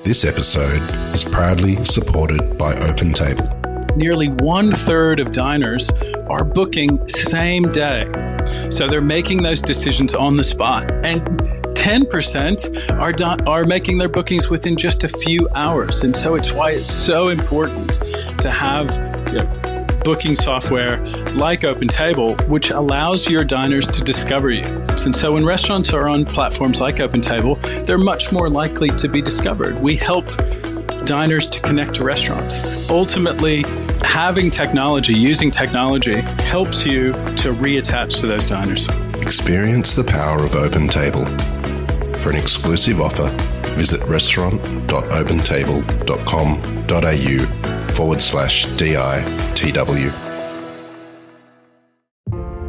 This episode is proudly supported by OpenTable. Nearly 1/3 of diners are booking same day. So they're making those decisions on the spot. And 10% are making their bookings within just a few hours. And so it's why it's so important to have booking software like OpenTable, which allows your diners to discover you. And so when restaurants are on platforms like OpenTable, they're much more likely to be discovered. We help diners to connect to restaurants. Ultimately, having technology, using technology, helps you to reattach to those diners. Experience the power of OpenTable. For an exclusive offer, visit restaurant.opentable.com.au/DITW.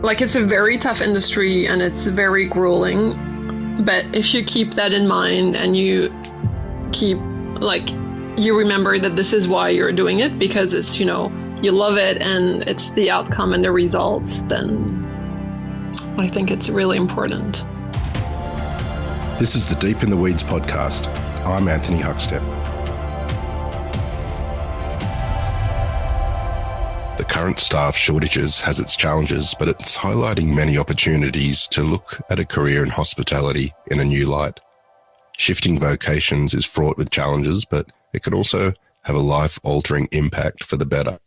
Like, it's a very tough industry and it's very grueling, but if you keep that in mind and you keep, you remember that this is why you're doing it, because it's, you love it and it's the outcome and the results, then I think it's really important. This is the Deep in the Weeds podcast. I'm Anthony Huckstep. The current staff shortages has its challenges, but it's highlighting many opportunities to look at a career in hospitality in a new light. Shifting vocations is fraught with challenges, but it can also have a life-altering impact for the better.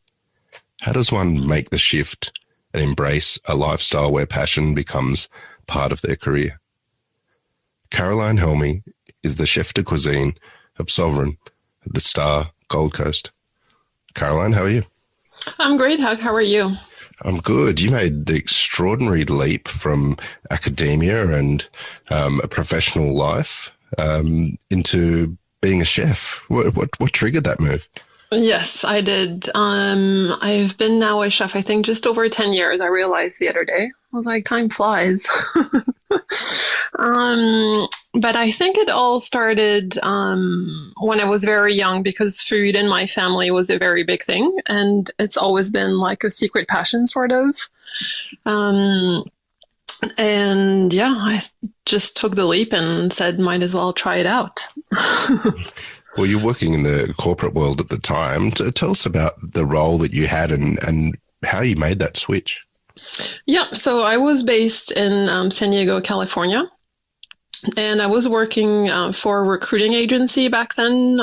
How does one make the shift and embrace a lifestyle where passion becomes part of their career? Carolyne Helmy is the chef de cuisine of Sovereign at the Star Gold Coast. Carolyne, how are you? I'm great, Huck. How are you? I'm good. You made the extraordinary leap from academia and a professional life into being a chef. What triggered that move? Yes, I did. I've been now a chef, I think, just over 10 years. I realized the other day. I was like, time flies. But I think it all started when I was very young, because food in my family was a very big thing. And it's always been like a secret passion, sort of. And yeah, I just took the leap and said, might as well try it out. Well, you're working in the corporate world at the time. Tell us about the role that you had and how you made that switch. Yeah, so I was based in San Diego, California, and I was working for a recruiting agency back then,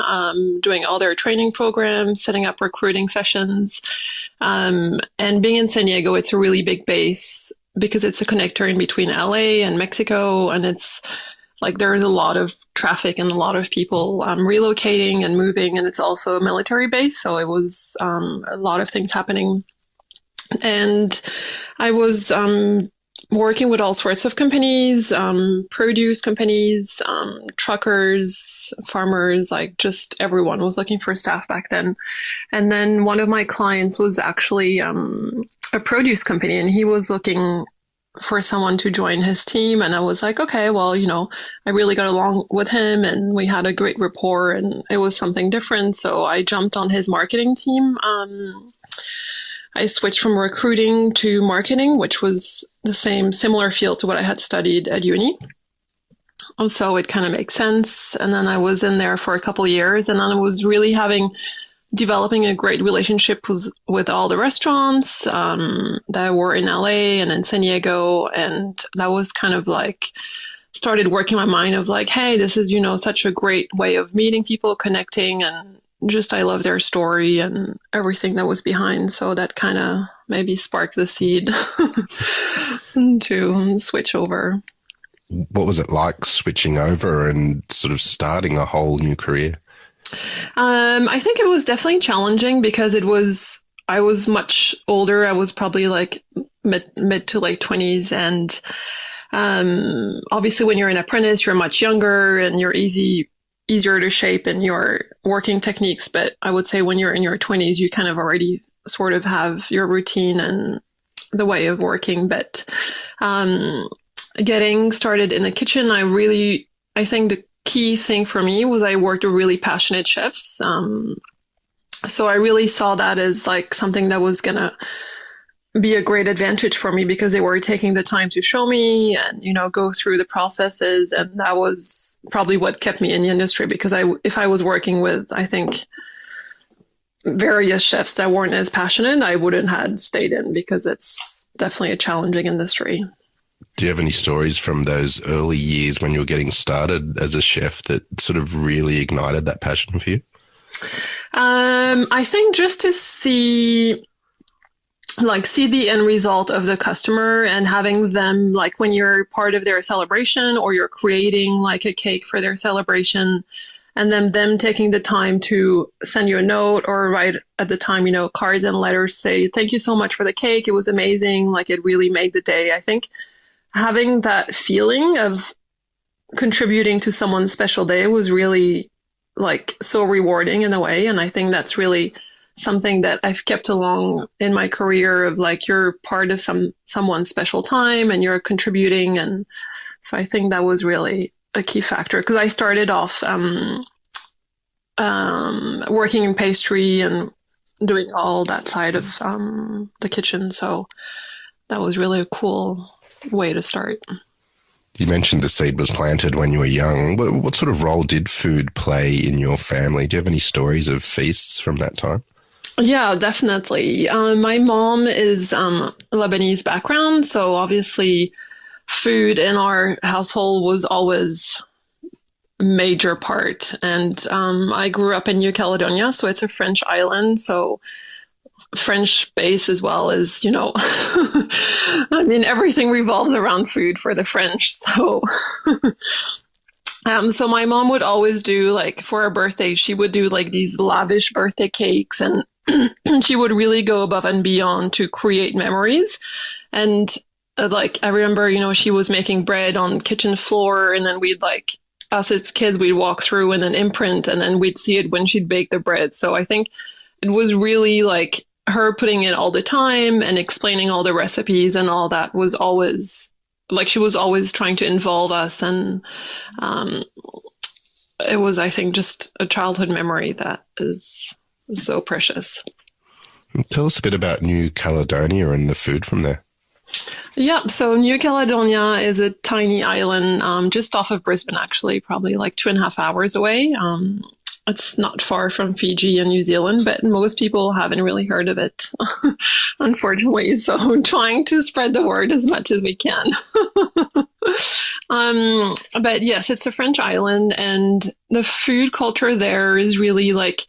doing all their training programs, setting up recruiting sessions. And being in San Diego, it's a really big base because it's a connector in between LA and Mexico, and it's like there's a lot of traffic and a lot of people relocating and moving, and it's also a military base, so it was a lot of things happening. And I was working with all sorts of companies, produce companies, truckers, farmers, like just everyone was looking for staff back then. And then one of my clients was actually a produce company, and he was looking for someone to join his team. And I was like, okay, well, I really got along with him and we had a great rapport and it was something different. So I jumped on his marketing team. I switched from recruiting to marketing, which was the similar field to what I had studied at uni. And so it kind of makes sense. And then I was in there for a couple of years, and then I was really developing a great relationship with all the restaurants that were in LA and in San Diego. And that was kind of like, started working my mind of like, hey, this is, such a great way of meeting people, connecting, and just, I love their story and everything that was behind. So that kind of maybe sparked the seed to switch over. What was it like switching over and sort of starting a whole new career? I think it was definitely challenging because I was much older. I was probably like mid to late 20s. And obviously when you're an apprentice, you're much younger and you're easier to shape in your working techniques. But I would say when you're in your 20s, you kind of already sort of have your routine and the way of working. But getting started in the kitchen, I think the key thing for me was I worked with really passionate chefs. So I really saw that as like something that was going to be a great advantage for me because they were taking the time to show me and, go through the processes. And that was probably what kept me in the industry, because if I was working with, I think, various chefs that weren't as passionate, I wouldn't have stayed in, because it's definitely a challenging industry. Do you have any stories from those early years when you were getting started as a chef that sort of really ignited that passion for you? I think just to see the end result of the customer and having them, like when you're part of their celebration or you're creating like a cake for their celebration, and then them taking the time to send you a note or write at the time, cards and letters, say, thank you so much for the cake. It was amazing. Like, it really made the day. I think having that feeling of contributing to someone's special day was really like so rewarding in a way. And I think that's really something that I've kept along in my career, of like, you're part of someone's special time and you're contributing. And so I think that was really a key factor, because I started off working in pastry and doing all that side of the kitchen. So that was really a cool way to start. You mentioned the seed was planted when you were young. What sort of role did food play in your family? Do you have any stories of feasts from that time? Yeah, definitely. My mom is Lebanese background, so obviously food in our household was always a major part. And I grew up in New Caledonia, so it's a French island, so French base as well as, I mean, everything revolves around food for the French. So so my mom would always do, like, for her birthday, she would do like these lavish birthday cakes, and she would really go above and beyond to create memories. And like, I remember, she was making bread on kitchen floor, and then we'd, like, us as kids, we'd walk through and then imprint, and then we'd see it when she'd bake the bread. So I think it was really like her putting in all the time and explaining all the recipes and all that was always like, she was always trying to involve us. And it was, I think, just a childhood memory that is so precious. Tell us a bit about New Caledonia and the food from there. Yeah, so New Caledonia is a tiny island just off of Brisbane, actually, probably like 2.5 hours away. It's not far from Fiji and New Zealand, but most people haven't really heard of it, unfortunately. So I'm trying to spread the word as much as we can. But yes, it's a French island, and the food culture there is really like,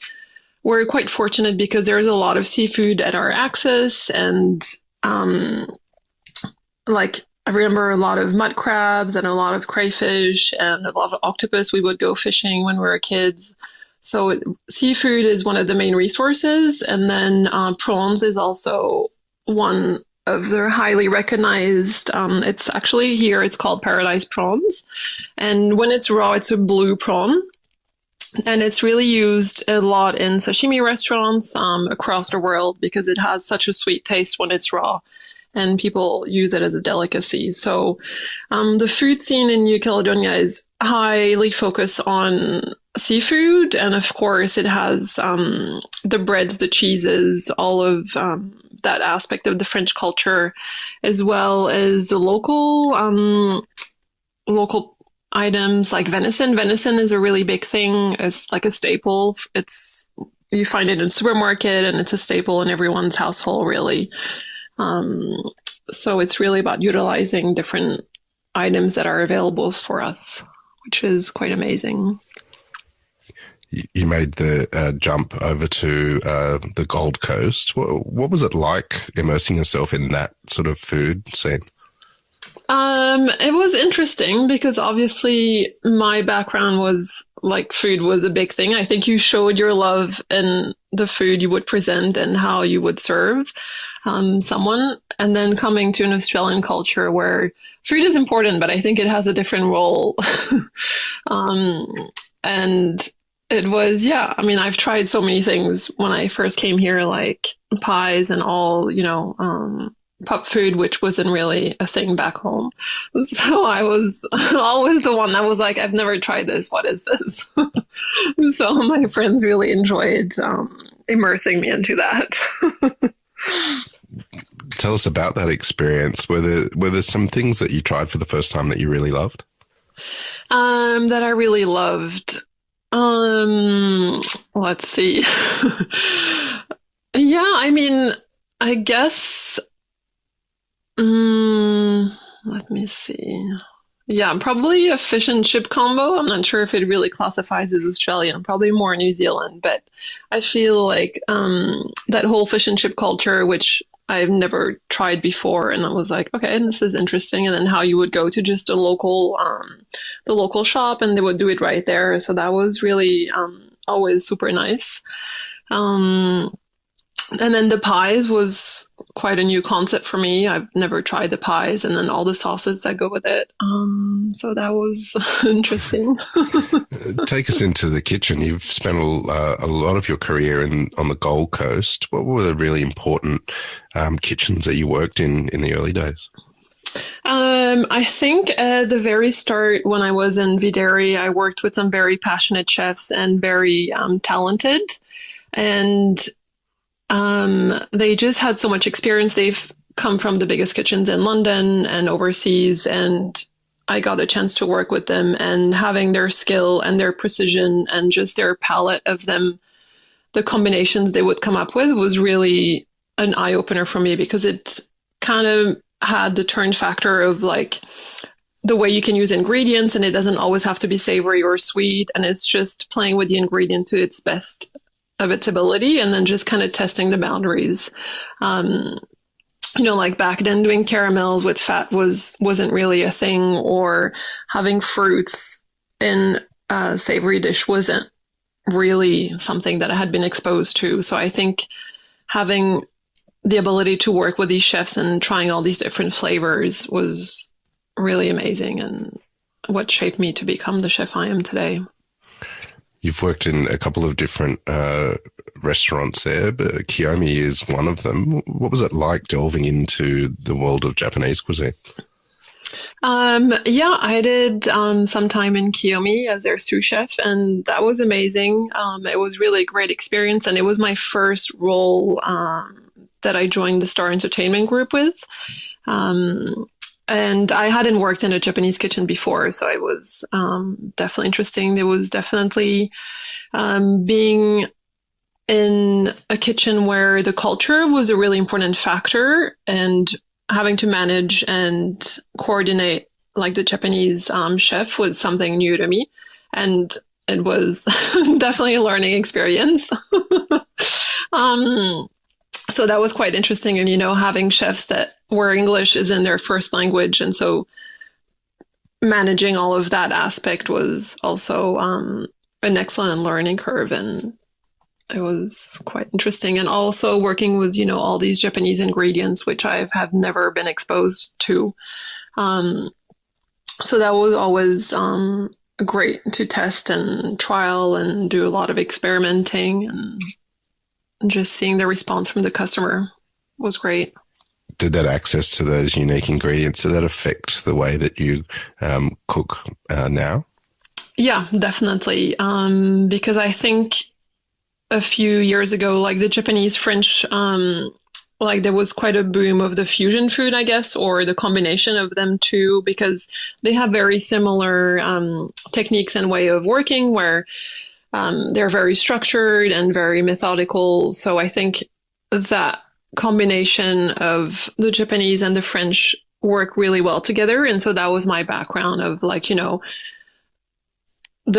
we're quite fortunate because there's a lot of seafood at our access, and like, I remember a lot of mud crabs and a lot of crayfish and a lot of octopus. We would go fishing when we were kids. So seafood is one of the main resources. And then prawns is also one of the highly recognized. It's actually here, it's called paradise prawns. And when it's raw, it's a blue prawn. And it's really used a lot in sashimi restaurants across the world because it has such a sweet taste when it's raw. And people use it as a delicacy. So the food scene in New Caledonia is highly focused on seafood. And of course, it has the breads, the cheeses, all of that aspect of the French culture, as well as the local items like venison. Venison is a really big thing. It's like a staple. You find it in the supermarket, and it's a staple in everyone's household, really. So it's really about utilizing different items that are available for us, which is quite amazing. You made the jump over to the Gold Coast. What was it like immersing yourself in that sort of food scene? It was interesting because obviously my background was like, food was a big thing. I think you showed your love in the food you would present and how you would serve someone. And then coming to an Australian culture where food is important, but I think it has a different role. And it was, yeah, I mean, I've tried so many things when I first came here, like pies and all, pup food, which wasn't really a thing back home. So I was always the one that was like, I've never tried this. What is this? So my friends really enjoyed immersing me into that. Tell us about that experience. Were there some things that you tried for the first time that you really loved? That I really loved. Let's see. Yeah, I mean, I guess. Let me see. Yeah, probably a fish and chip combo. I'm not sure if it really classifies as Australian, probably more New Zealand, but I feel like that whole fish and chip culture, which I've never tried before, and I was like, okay, this is interesting. And then how you would go to just the local shop, and they would do it right there. So that was really always super nice. And then the pies was quite a new concept for me. I've never tried the pies, and then all the sauces that go with it. So that was interesting. Take us into the kitchen. You've spent a lot of your career on the Gold Coast. What were the really important kitchens that you worked in the early days? I think at the very start, when I was in Videri, I worked with some very passionate chefs and very talented. And they just had so much experience. They've come from the biggest kitchens in London and overseas, and I got a chance to work with them, and having their skill and their precision and just their palette of them, the combinations they would come up with was really an eye-opener for me, because it kind of had the turn factor of like the way you can use ingredients, and it doesn't always have to be savory or sweet, and it's just playing with the ingredient to its best of its ability, and then just kind of testing the boundaries. Like back then, doing caramels with fat wasn't really a thing, or having fruits in a savory dish wasn't really something that I had been exposed to. So I think having the ability to work with these chefs and trying all these different flavors was really amazing, and what shaped me to become the chef I am today. You've worked in a couple of different restaurants there, but Kiyomi is one of them. What was it like delving into the world of Japanese cuisine? Yeah, I did some time in Kiyomi as their sous chef, and that was amazing. It was really a great experience, and it was my first role that I joined the Star Entertainment Group with. And I hadn't worked in a Japanese kitchen before, so it was definitely interesting. There was definitely being in a kitchen where the culture was a really important factor, and having to manage and coordinate like the Japanese chef was something new to me. And it was definitely a learning experience. So that was quite interesting. And, having chefs that where English is in their first language. And so managing all of that aspect was also an excellent learning curve. And it was quite interesting. And also working with, all these Japanese ingredients, which I have never been exposed to. So that was always great to test and trial and do a lot of experimenting, and just seeing the response from the customer was great. Did that access to those unique ingredients, did that affect the way that you cook now? Yeah, definitely. Because I think a few years ago, like the Japanese, French, like there was quite a boom of the fusion food, I guess, or the combination of them too, because they have very similar techniques and way of working where they're very structured and very methodical. So I think that combination of the Japanese and the French work really well together. And so that was my background of the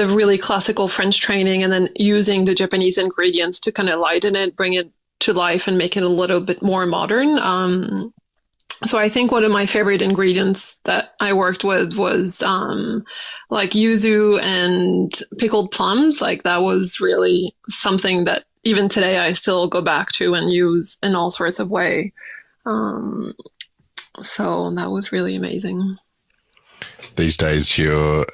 really classical French training, and then using the Japanese ingredients to kind of lighten it, bring it to life, and make it a little bit more modern. So I think one of my favorite ingredients that I worked with was like yuzu and pickled plums. Like that was really something that even today I still go back to and use in all sorts of way. So that was really amazing. These days you're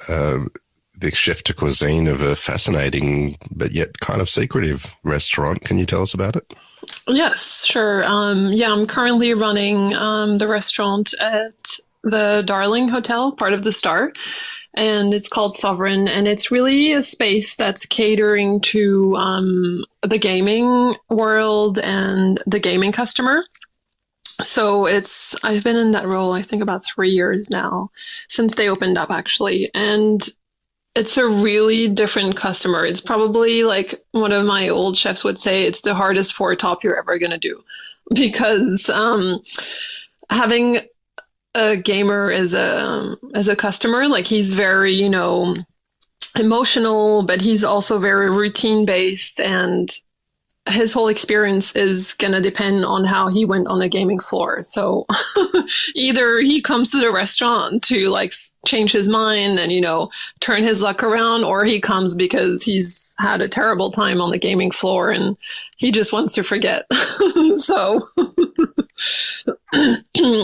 the chef de cuisine of a fascinating but yet kind of secretive restaurant. Can you tell us about it? Yes, sure. I'm currently running the restaurant at the Darling Hotel, part of the Star, and it's called Sovereign, and it's really a space that's catering to the gaming world and the gaming customer. So I've been in that role, I think about 3 years now, since they opened up actually. And it's a really different customer. It's probably like one of my old chefs would say, it's the hardest four top you're ever going to do because having a gamer as a customer, like he's very, emotional, but he's also very routine based, and his whole experience is going to depend on how he went on the gaming floor. So either he comes to the restaurant to like change his mind and, turn his luck around, or he comes because he's had a terrible time on the gaming floor and he just wants to forget. So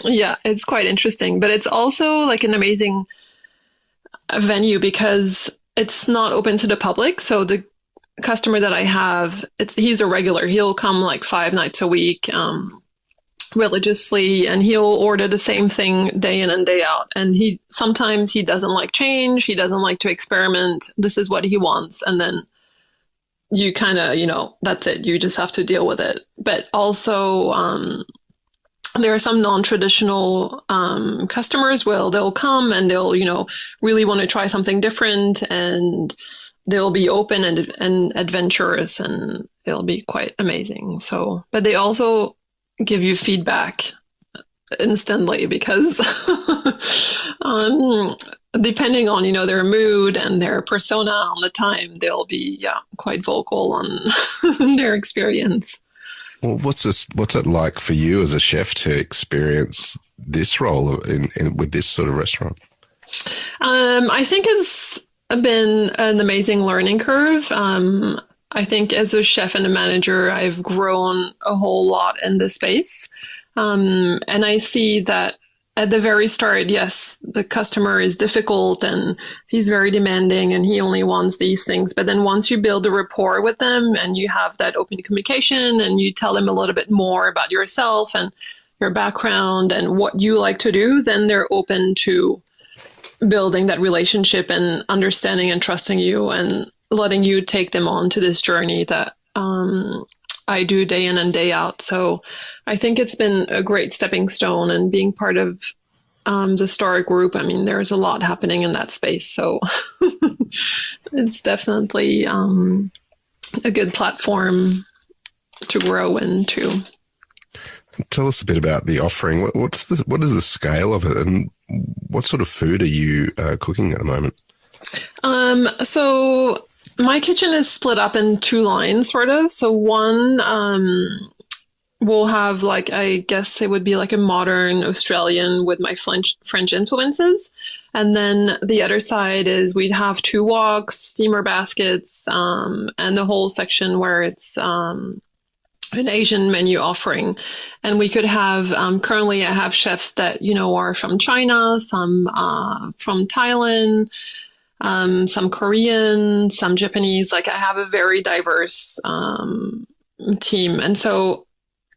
yeah, it's quite interesting, but it's also like an amazing venue because it's not open to the public. So the customer that I have, he's a regular. He'll come like 5 nights a week, religiously, and he'll order the same thing day in and day out. And sometimes he doesn't like change. He doesn't like to experiment. This is what he wants. And then you kind of, that's it. You just have to deal with it. But also, there are some non-traditional customers. Well, they'll come and they'll, really want to try something different, and they'll be open and adventurous, and it'll be quite amazing. So, but they also give you feedback instantly because depending on, their mood and their persona on the time, they'll be, quite vocal on their experience. Well, what's it like for you as a chef to experience this role with this sort of restaurant? I think it's been an amazing learning curve. I think as a chef and a manager, I've grown a whole lot in this space. And I see that at the very start, yes, the customer is difficult and he's very demanding and he only wants these things. But then once you build a rapport with them and you have that open communication and you tell them a little bit more about yourself and your background and what you like to do, then they're open to building that relationship and understanding and trusting you and letting you take them on to this journey that I do day in and day out. So I think it's been a great stepping stone, and being part of the Star Group, I mean, there's a lot happening in that space. So it's definitely a good platform to grow into. Tell us a bit about the offering. What is the scale of it, and what sort of food are you cooking at the moment? So my kitchen is split up in two lines, sort of. So one will have I guess it would be like a modern Australian with my French influences. And then the other side is we'd have two woks, steamer baskets, and the whole section where it's an Asian menu offering. And we could have, currently I have chefs that, are from China, some from Thailand, some Korean, some Japanese. I have a very diverse team. And so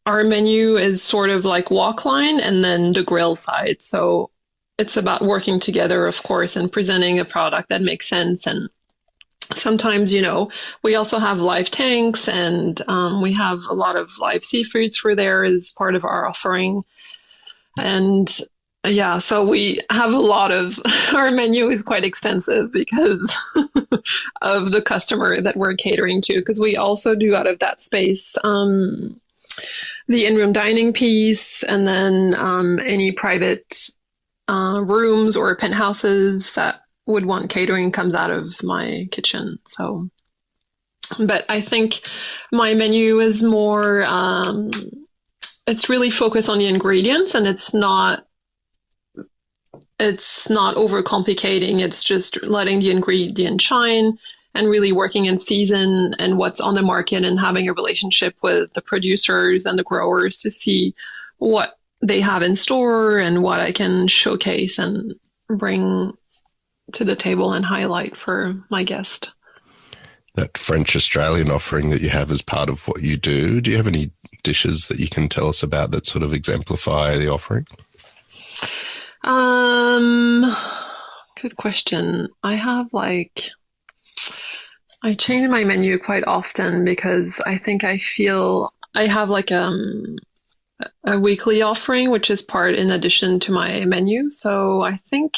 our menu is sort of like wok line and then the grill side. So it's about working together, of course, and presenting a product that makes sense. And sometimes, we also have live tanks, and we have a lot of live seafoods for there as part of our offering. And yeah, so we have a lot of, our menu is quite extensive because of the customer that we're catering to, because we also do out of that space the in-room dining piece, and then any private rooms or penthouses that would want catering comes out of my kitchen. So, but I think my menu is more, it's really focused on the ingredients, and it's not overcomplicating. It's just letting the ingredient shine and really working in season and what's on the market, and having a relationship with the producers and the growers to see what they have in store and what I can showcase and bring to the table and highlight for my guest. That French Australian offering that you have as part of what you do you have any dishes that you can tell us about that sort of exemplify the offering? Good question. I change my menu quite often because I think I feel I have a weekly offering, which is part in addition to my menu. So I think,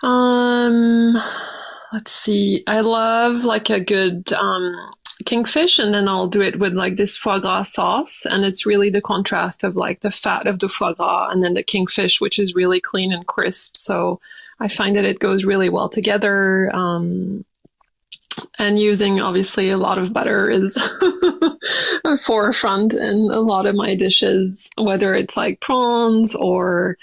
let's see, I love like a good kingfish, and then I'll do it with like this foie gras sauce. And it's really the contrast of like the fat of the foie gras and then the kingfish, which is really clean and crisp. So I find that it goes really well together. And using obviously a lot of butter is a forefront in a lot of my dishes, whether it's like prawns or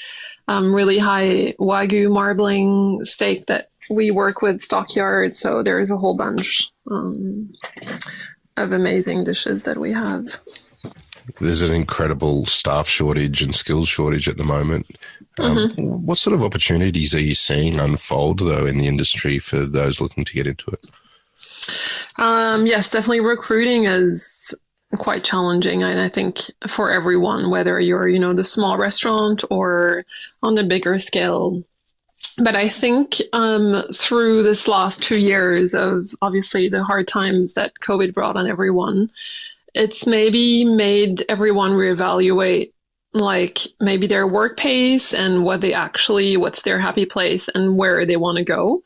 really high Wagyu marbling steak that we work with Stockyard. So there's a whole bunch of amazing dishes that we have. There's an incredible staff shortage and skills shortage at the moment. What sort of opportunities are you seeing unfold, though, in the industry for those looking to get into it? Yes, definitely recruiting is quite challenging. And I think for everyone, whether you're, the small restaurant or on a bigger scale. But I think through this last 2 years of obviously the hard times that COVID brought on everyone, it's maybe made everyone reevaluate like maybe their work pace and what's their happy place and where they want to go.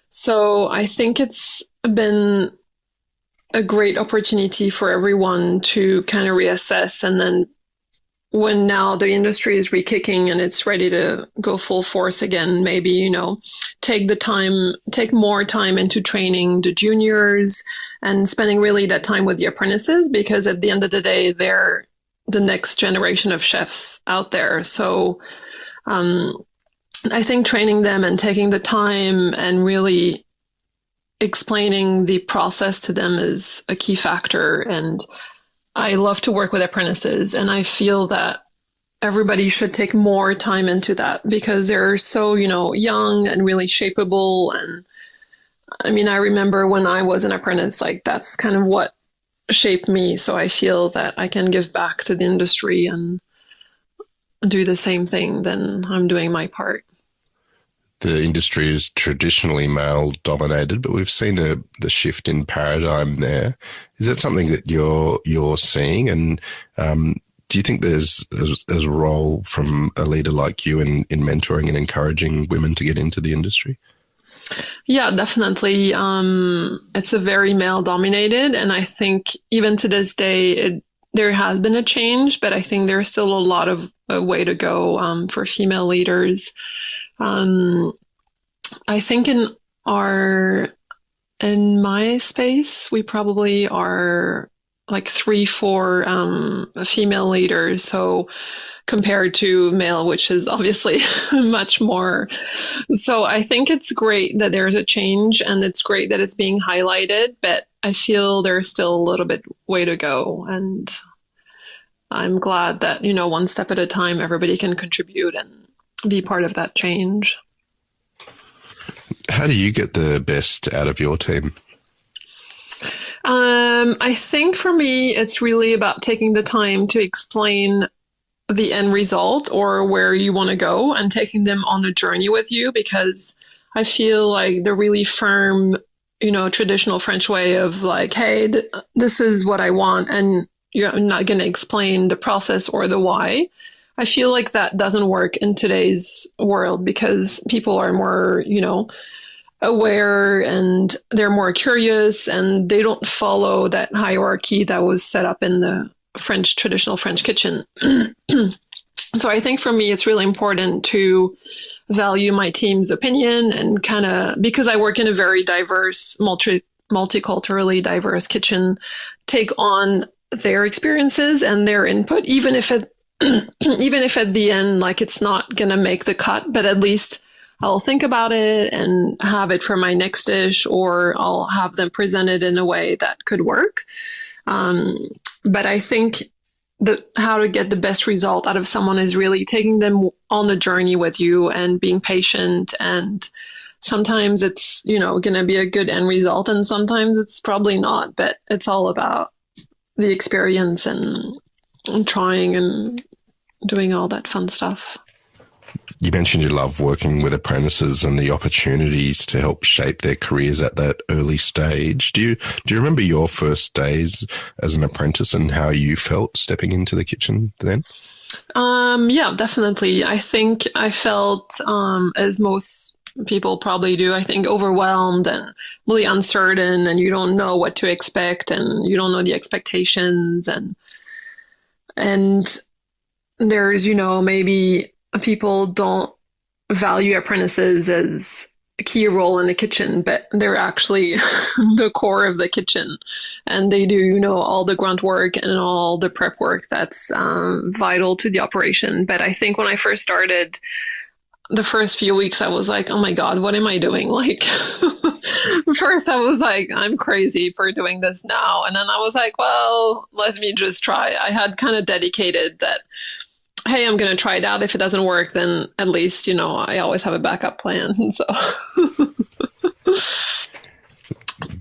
So I think it's been a great opportunity for everyone to kind of reassess. And then when now the industry is re-kicking and it's ready to go full force again, maybe, take more time into training the juniors and spending really that time with the apprentices, because at the end of the day, they're the next generation of chefs out there. So I think training them and taking the time and really explaining the process to them is a key factor. And I love to work with apprentices, and I feel that everybody should take more time into that because they're so, young and really shapeable. And I mean, I remember when I was an apprentice, like that's kind of what shaped me. So I feel that I can give back to the industry and do the same thing, then I'm doing my part. The industry is traditionally male dominated, but we've seen the shift in paradigm there. Is that something that you're seeing? And do you think there's a role from a leader like you in mentoring and encouraging women to get into the industry? Yeah, definitely. It's a very male dominated, and I think even to this day, there has been a change, but I think there's still a lot of a way to go for female leaders. I think in my space, we probably are like 3-4 female leaders. So compared to male, which is obviously much more. So I think it's great that there's a change, and it's great that it's being highlighted, but I feel there's still a little bit way to go. And I'm glad that, one step at a time, everybody can contribute and be part of that change. How do you get the best out of your team? I think for me, it's really about taking the time to explain the end result or where you want to go and taking them on the journey with you, because I feel like the really firm, traditional French way of like, hey, this is what I want, and you're not going to explain the process or the why. I feel like that doesn't work in today's world because people are more, aware, and they're more curious, and they don't follow that hierarchy that was set up in the traditional French kitchen. So I think for me, it's really important to value my team's opinion and kind of, because I work in a very diverse, multiculturally diverse kitchen, take on their experiences and their input, even if at the end, like it's not going to make the cut, but at least I'll think about it and have it for my next dish, or I'll have them presented in a way that could work. But I think how to get the best result out of someone is really taking them on the journey with you and being patient. And sometimes it's, going to be a good end result, and sometimes it's probably not, but it's all about the experience and trying and doing all that fun stuff. You mentioned you love working with apprentices and the opportunities to help shape their careers at that early stage. Do you remember your first days as an apprentice and how you felt stepping into the kitchen then? Yeah, definitely. I think I felt, as most people probably do, I think overwhelmed and really uncertain, and you don't know what to expect, and you don't know the expectations, and there's, maybe people don't value apprentices as a key role in the kitchen, but they're actually the core of the kitchen. And they do, all the grunt work and all the prep work that's vital to the operation. But I think when I first started, the first few weeks, I was like, oh my God, what am I doing? Like, first I was like, I'm crazy for doing this now. And then I was like, well, let me just try. I had kind of dedicated that, hey, I'm going to try it out. If it doesn't work, then at least, I always have a backup plan. So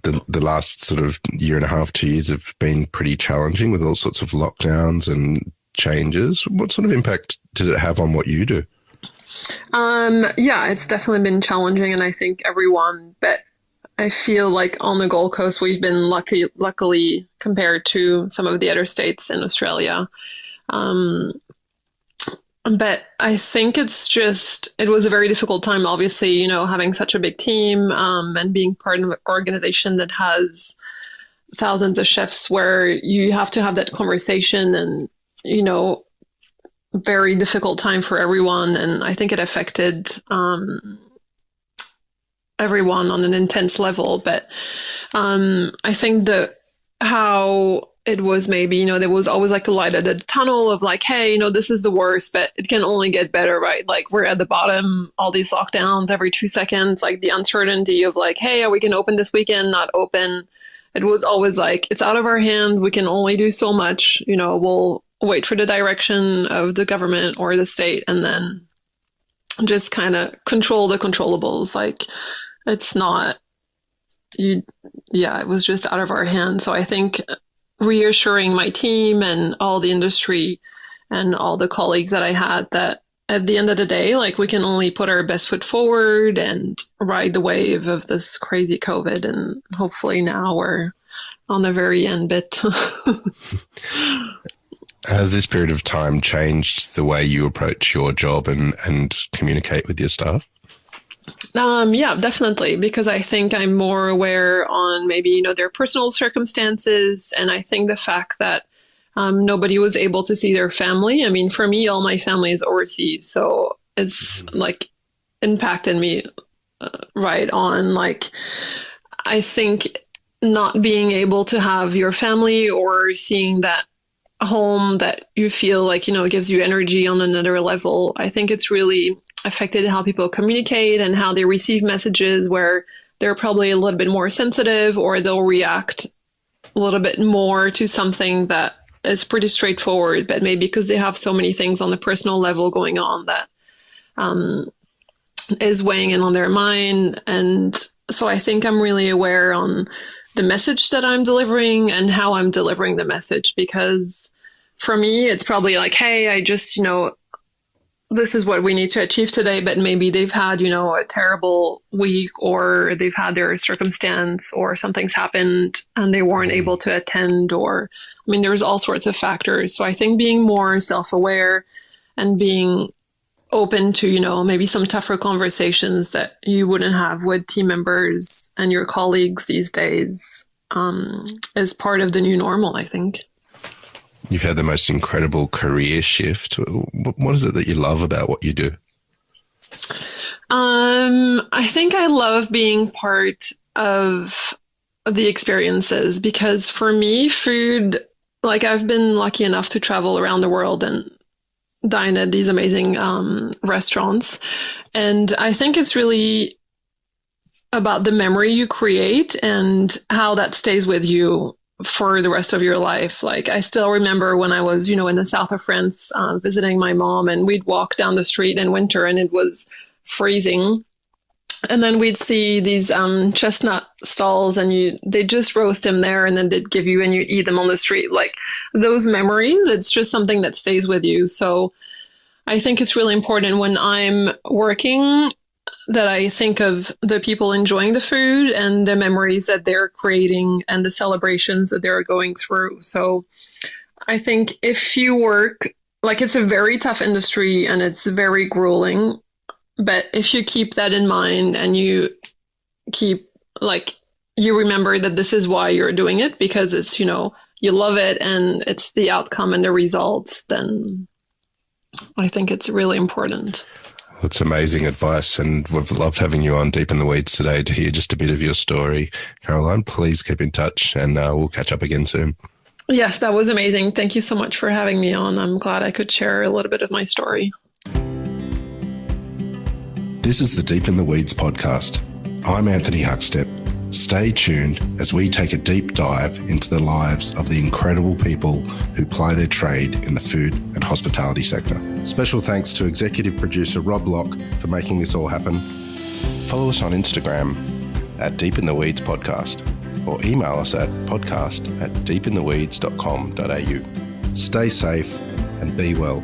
the last sort of year and a half, 2 years have been pretty challenging with all sorts of lockdowns and changes. What sort of impact did it have on what you do? Yeah, it's definitely been challenging, and I think everyone, but I feel like on the Gold Coast, we've been luckily compared to some of the other states in Australia. But I think it was a very difficult time, obviously, having such a big team, and being part of an organization that has thousands of chefs where you have to have that conversation, and, very difficult time for everyone. And I think it affected everyone on an intense level. But I think how it was maybe, there was always like a light at the tunnel of like, hey, this is the worst, but it can only get better, right? Like we're at the bottom, all these lockdowns every 2 seconds, like the uncertainty of like, hey, are we going to open this weekend, not open? It was always like, it's out of our hands. We can only do so much, we'll wait for the direction of the government or the state, and then just kind of control the controllables. Like it's not, it was just out of our hands. So I think reassuring my team and all the industry and all the colleagues that I had that at the end of the day, like we can only put our best foot forward and ride the wave of this crazy COVID. And hopefully now we're on the very end bit. Has this period of time changed the way you approach your job and communicate with your staff? Yeah, definitely, because I think I'm more aware on maybe, their personal circumstances. And I think the fact that nobody was able to see their family. I mean, for me, all my family is overseas. So it's like impacted me right on. Like, I think not being able to have your family or seeing that home that you feel like, gives you energy on another level. I think it's really affected how people communicate and how they receive messages, where they're probably a little bit more sensitive, or they'll react a little bit more to something that is pretty straightforward, but maybe because they have so many things on the personal level going on that is weighing in on their mind. And so I think I'm really aware on the message that I'm delivering and how I'm delivering the message, because for me, it's probably like, hey, I just, this is what we need to achieve today, but maybe they've had, a terrible week, or they've had their circumstance, or something's happened and they weren't able to attend, or, I mean, there's all sorts of factors. So I think being more self-aware and being open to, maybe some tougher conversations that you wouldn't have with team members and your colleagues these days is part of the new normal, I think. You've had the most incredible career shift. What is it that you love about what you do? I think I love being part of the experiences, because for me, food, like I've been lucky enough to travel around the world and dine at these amazing restaurants. And I think it's really about the memory you create and how that stays with you for the rest of your life. Like I still remember when I was, in the south of France, visiting my mom, and we'd walk down the street in winter and it was freezing. And then we'd see these chestnut stalls, and they just roast them there, and then they'd give you, and you eat them on the street. Like those memories, it's just something that stays with you. So I think it's really important when I'm working that I think of the people enjoying the food and the memories that they're creating and the celebrations that they're going through. So I think if you work, like, it's a very tough industry and it's very grueling, but if you keep that in mind and you keep, like, you remember that this is why you're doing it because it's, you know, you love it and it's the outcome and the results, then I think it's really important. That's amazing advice, and we've loved having you on Deep in the Weeds today to hear just a bit of your story. Carolyne, please keep in touch and we'll catch up again soon. Yes, that was amazing. Thank you so much for having me on. I'm glad I could share a little bit of my story. This is the Deep in the Weeds podcast. I'm Anthony Huckstep. Stay tuned as we take a deep dive into the lives of the incredible people who ply their trade in the food and hospitality sector. Special thanks to executive producer Rob Locke for making this all happen. Follow us on Instagram at Deep in the Weeds Podcast or email us at podcast@deepintheweeds.com.au. Stay safe and be well.